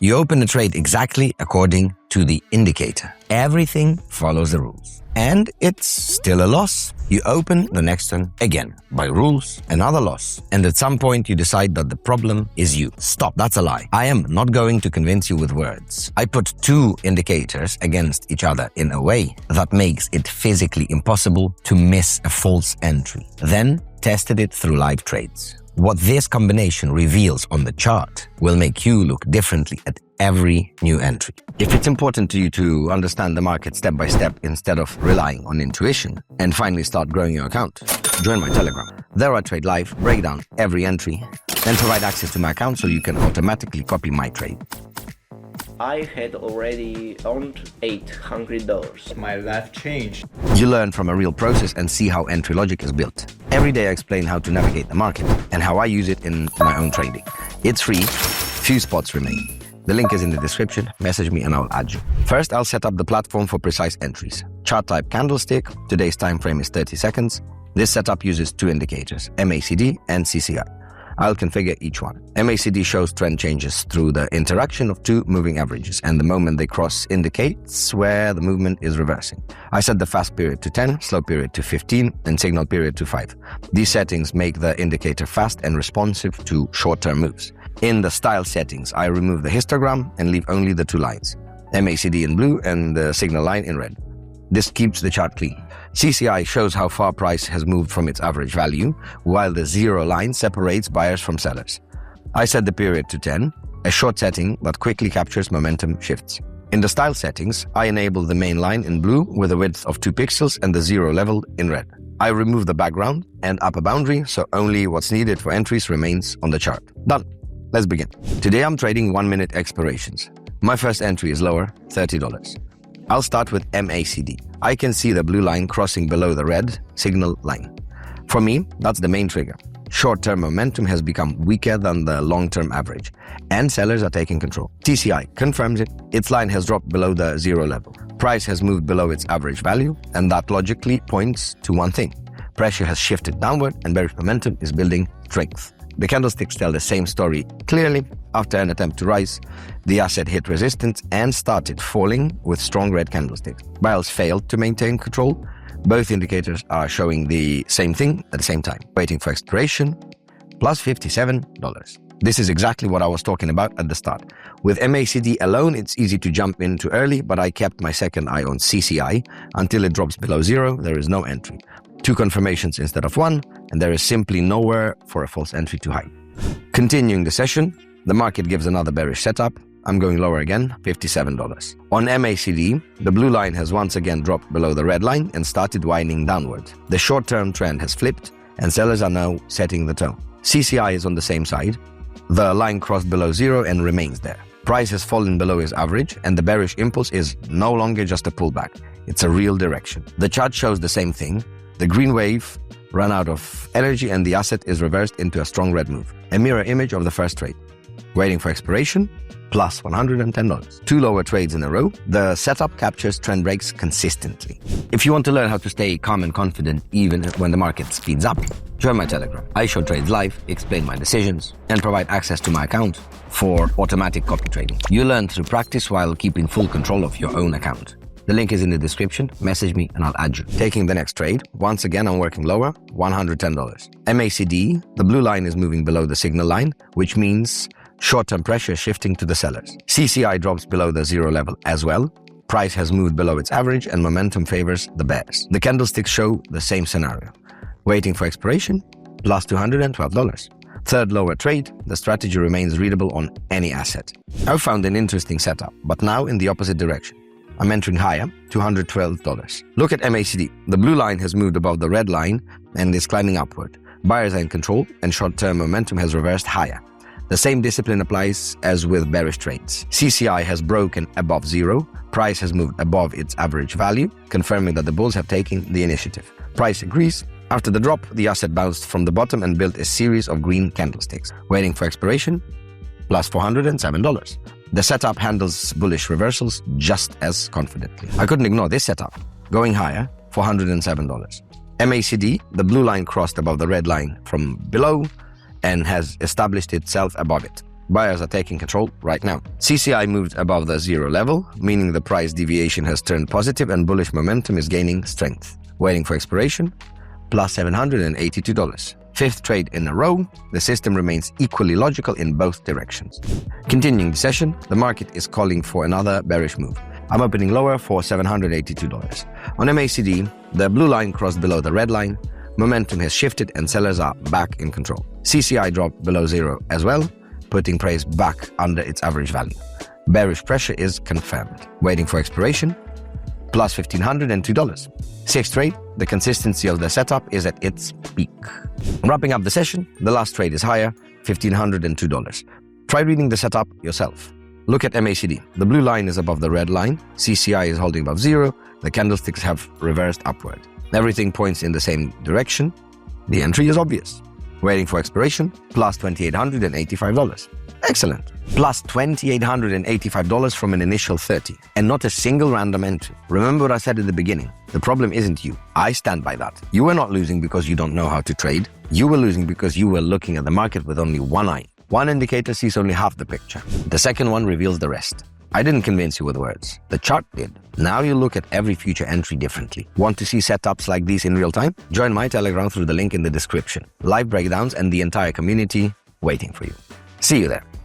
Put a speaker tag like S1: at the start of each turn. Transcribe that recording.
S1: You open a trade exactly according to the indicator. Everything follows the rules. And it's still a loss. You open the next one again. By rules, another loss. And at some point you decide that the problem is you. Stop, that's a lie. I am not going to convince you with words. I put two indicators against each other in a way that makes it physically impossible to miss a false entry. Then tested it through live trades. What this combination reveals on the chart will make you look differently at every new entry. If it's important to you to understand the market step by step instead of relying on intuition and finally start growing your account, join my Telegram. There I trade live, break down every entry, and provide access to my account so you can automatically copy my trade.
S2: I had already earned $800.
S3: My life changed.
S1: You learn from a real process and see how entry logic is built. Every day I explain how to navigate the market and how I use it in my own trading. It's free, few spots remain. The link is in the description, message me and I'll add you. First, I'll set up the platform for precise entries. Chart type candlestick, today's time frame is 30 seconds. This setup uses two indicators, MACD and CCI. I'll configure each one. MACD shows trend changes through the interaction of two moving averages, and the moment they cross indicates where the movement is reversing. I set the fast period to 10, slow period to 15, and signal period to 5. These settings make the indicator fast and responsive to short-term moves. In the style settings, I remove the histogram and leave only the two lines, MACD in blue and the signal line in red. This keeps the chart clean. CCI shows how far price has moved from its average value, while the zero line separates buyers from sellers. I set the period to 10, a short setting that quickly captures momentum shifts. In the style settings, I enable the main line in blue with a width of 2 pixels and the zero level in red. I remove the background and upper boundary, so only what's needed for entries remains on the chart. Done. Let's begin. Today I'm trading 1-minute expirations. My first entry is lower, $30. I'll start with MACD. I can see the blue line crossing below the red signal line. For me, that's the main trigger. Short-term momentum has become weaker than the long-term average, and sellers are taking control. CCI confirms it. Its line has dropped below the zero level. Price has moved below its average value, and that logically points to one thing. Pressure has shifted downward, and bearish momentum is building strength. The candlesticks tell the same story clearly. After an attempt to rise, the asset hit resistance and started falling with strong red candlesticks. Buyers failed to maintain control. Both indicators are showing the same thing at the same time. Waiting for expiration, plus $57. This is exactly what I was talking about at the start. With MACD alone, it's easy to jump in too early, but I kept my second eye on CCI. Until it drops below zero, there is no entry. 2 confirmations instead of 1, and there is simply nowhere for a false entry to hide. Continuing the session, the market gives another bearish setup. I'm going lower again, $57. On MACD, the blue line has once again dropped below the red line and started winding downward. The short-term trend has flipped, and sellers are now setting the tone. CCI is on the same side. The line crossed below zero and remains there. Price has fallen below its average, and the bearish impulse is no longer just a pullback. It's a real direction. The chart shows the same thing. The green wave ran out of energy and the asset is reversed into a strong red move. A mirror image of the first trade. Waiting for expiration, plus $110. 2 lower trades in a row. The setup captures trend breaks consistently. If you want to learn how to stay calm and confident even when the market speeds up, join my Telegram. I show trades live, explain my decisions, and provide access to my account for automatic copy trading. You learn through practice while keeping full control of your own account. The link is in the description, message me and I'll add you. Taking the next trade, once again I'm working lower, $110. MACD, the blue line is moving below the signal line, which means short-term pressure shifting to the sellers. CCI drops below the zero level as well. Price has moved below its average and momentum favors the bears. The candlesticks show the same scenario. Waiting for expiration, plus $212. Third lower trade, the strategy remains readable on any asset. I've found an interesting setup, but now in the opposite direction. I'm entering higher, $212. Look at MACD. The blue line has moved above the red line and is climbing upward. Buyers are in control and short-term momentum has reversed higher. The same discipline applies as with bearish trades. CCI has broken above zero. Price has moved above its average value, confirming that the bulls have taken the initiative. Price agrees. After the drop, the asset bounced from the bottom and built a series of green candlesticks. Waiting for expiration, plus $407. The setup handles bullish reversals just as confidently. I couldn't ignore this setup. Going higher, $407. MACD, the blue line crossed above the red line from below and has established itself above it. Buyers are taking control right now. CCI moved above the zero level, meaning the price deviation has turned positive and bullish momentum is gaining strength. Waiting for expiration, plus $782. Fifth trade in a row, the system remains equally logical in both directions. Continuing the session, the market is calling for another bearish move. I'm opening lower for $782. On MACD, the blue line crossed below the red line, momentum has shifted and sellers are back in control. CCI dropped below zero as well, putting price back under its average value. Bearish pressure is confirmed. Waiting for expiration, plus $1,502. Sixth trade, the consistency of the setup is at its peak. Wrapping up the session, the last trade is higher, $1,502. Try reading the setup yourself. Look at MACD. The blue line is above the red line, CCI is holding above zero, the candlesticks have reversed upward. Everything points in the same direction. The entry is obvious. Waiting for expiration, plus $2,885. Excellent. Plus $2,885 from an initial 30, and not a single random entry. Remember what I said at the beginning. The problem isn't you. I stand by that. You were not losing because you don't know how to trade. You were losing because you were looking at the market with only one eye. One indicator sees only half the picture. The second one reveals the rest. I didn't convince you with words. The chart did. Now you look at every future entry differently. Want to see setups like these in real time? Join my Telegram through the link in the description. Live breakdowns and the entire community waiting for you. See you there.